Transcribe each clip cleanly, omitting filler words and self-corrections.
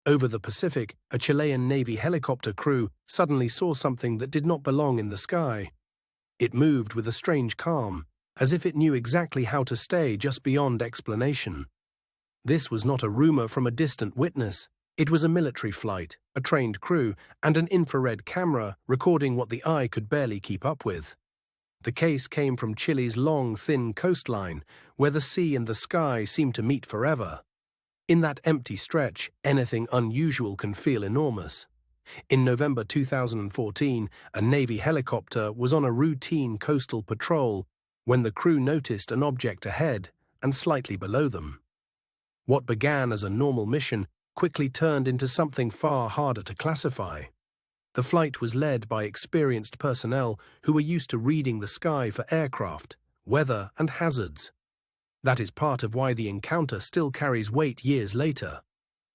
Over the Pacific, a Chilean Navy helicopter crew suddenly saw something that did not belong in the sky. It moved with a strange calm, as if it knew exactly how to stay just beyond explanation. This was not a rumor from a distant witness. It was a military flight, a trained crew, and an infrared camera recording what the eye could barely keep up with. The case came from Chile's long, thin coastline, where the sea and the sky seem to meet forever. In that empty stretch, anything unusual can feel enormous. In November 2014, a Navy helicopter was on a routine coastal patrol when the crew noticed an object ahead and slightly below them. What began as a normal mission quickly turned into something far harder to classify. The flight was led by experienced personnel who were used to reading the sky for aircraft, weather, and hazards. That is part of why the encounter still carries weight years later.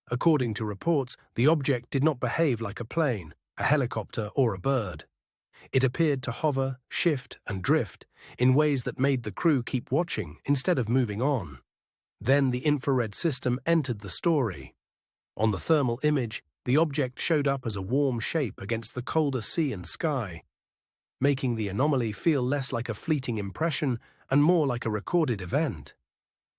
According to reports, the object did not behave like a plane, a helicopter, or a bird. It appeared to hover, shift, and drift in ways that made the crew keep watching instead of moving on. Then the infrared system entered the story. On the thermal image, the object showed up as a warm shape against the colder sea and sky, making the anomaly feel less like a fleeting impression and more like a recorded event.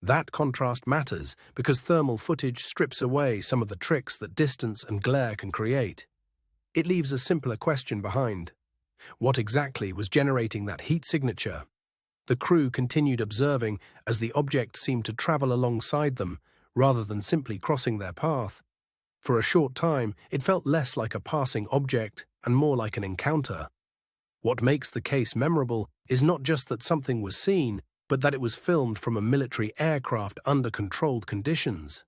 That contrast matters because thermal footage strips away some of the tricks that distance and glare can create. It leaves a simpler question behind. What exactly was generating that heat signature? The crew continued observing as the object seemed to travel alongside them, rather than simply crossing their path. For a short time, it felt less like a passing object and more like an encounter. What makes the case memorable is not just that something was seen, but that it was filmed from a military aircraft under controlled conditions.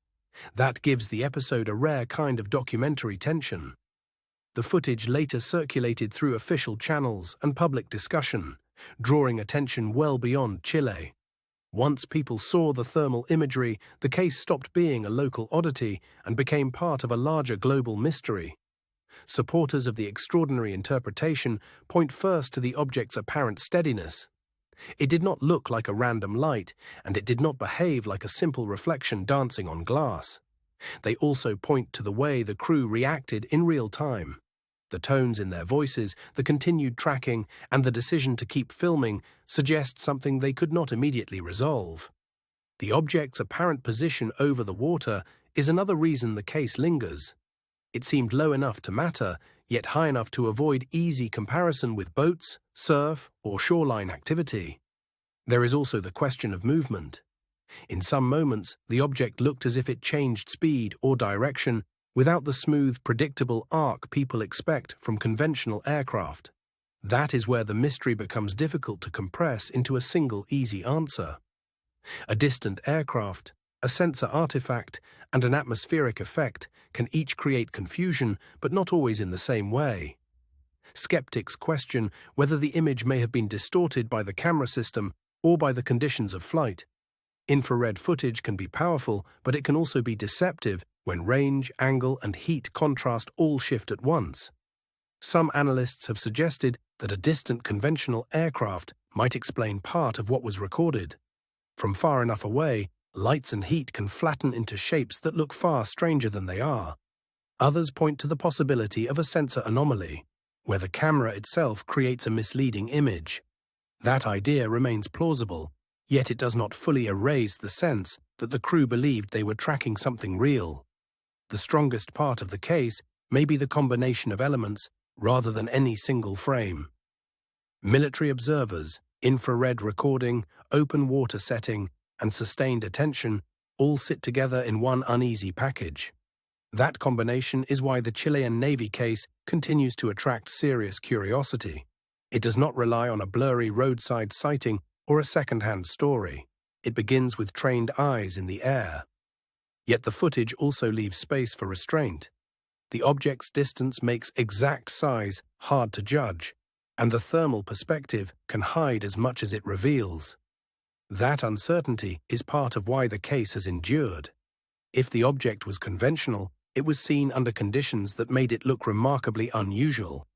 That gives the episode a rare kind of documentary tension. The footage later circulated through official channels and public discussion, drawing attention well beyond Chile. Once people saw the thermal imagery, the case stopped being a local oddity and became part of a larger global mystery. Supporters of the extraordinary interpretation point first to the object's apparent steadiness. It did not look like a random light, and it did not behave like a simple reflection dancing on glass. They also point to the way the crew reacted in real time. The tones in their voices, the continued tracking, and the decision to keep filming suggest something they could not immediately resolve. The object's apparent position over the water is another reason the case lingers. It seemed low enough to matter, yet high enough to avoid easy comparison with boats, surf, or shoreline activity. There is also the question of movement. In some moments, the object looked as if it changed speed or direction without the smooth, predictable arc people expect from conventional aircraft. That is where the mystery becomes difficult to compress into a single easy answer. A distant aircraft, a sensor artifact, and an atmospheric effect can each create confusion, but not always in the same way. Skeptics question whether the image may have been distorted by the camera system or by the conditions of flight. Infrared footage can be powerful, but it can also be deceptive when range, angle, and heat contrast all shift at once. Some analysts have suggested that a distant conventional aircraft might explain part of what was recorded. From far enough away, lights and heat can flatten into shapes that look far stranger than they are. Others point to the possibility of a sensor anomaly, where the camera itself creates a misleading image. That idea remains plausible, yet it does not fully erase the sense that the crew believed they were tracking something real. The strongest part of the case may be the combination of elements rather than any single frame. Military observers, infrared recording, open water setting, and sustained attention all sit together in one uneasy package. That combination is why the Chilean Navy case continues to attract serious curiosity. It does not rely on a blurry roadside sighting or a secondhand story. It begins with trained eyes in the air. Yet the footage also leaves space for restraint. The object's distance makes exact size hard to judge, and the thermal perspective can hide as much as it reveals. That uncertainty is part of why the case has endured. If the object was conventional, it was seen under conditions that made it look remarkably unusual.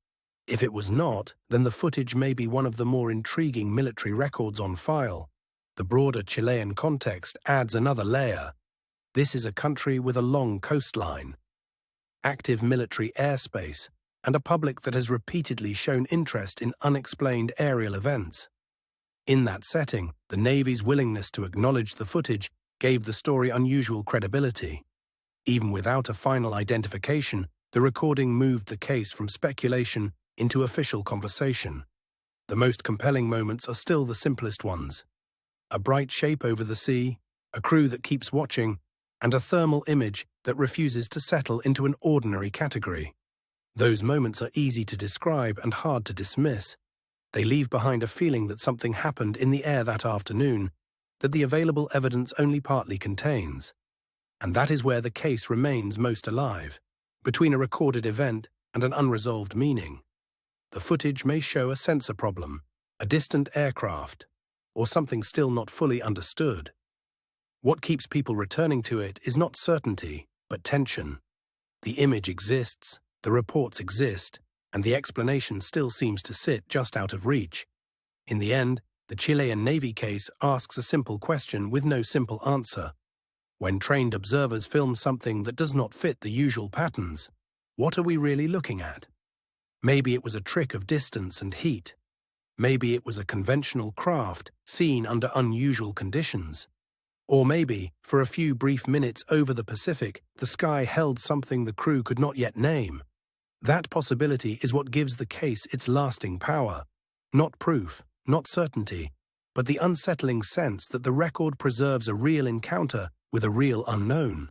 If it was not, then the footage may be one of the more intriguing military records on file. The broader Chilean context adds another layer. This is a country with a long coastline. active military airspace, and a public that has repeatedly shown interest in unexplained aerial events. In that setting, the Navy's willingness to acknowledge the footage gave the story unusual credibility. Even without a final identification, the recording moved the case from speculation into official conversation. The most compelling moments are still the simplest ones. A bright shape over the sea, a crew that keeps watching, and a thermal image that refuses to settle into an ordinary category. Those moments are easy to describe and hard to dismiss. They leave behind a feeling that something happened in the air that afternoon that the available evidence only partly contains. And that is where the case remains most alive, between a recorded event and an unresolved meaning. The footage may show a sensor problem, a distant aircraft, or something still not fully understood. What keeps people returning to it is not certainty, but tension. The image exists, the reports exist, and the explanation still seems to sit just out of reach. In the end, the Chilean Navy case asks a simple question with no simple answer. When trained observers film something that does not fit the usual patterns, what are we really looking at? Maybe it was a trick of distance and heat. Maybe it was a conventional craft seen under unusual conditions. Or maybe, for a few brief minutes over the Pacific, the sky held something the crew could not yet name. That possibility is what gives the case its lasting power. Not proof, not certainty, but the unsettling sense that the record preserves a real encounter with a real unknown.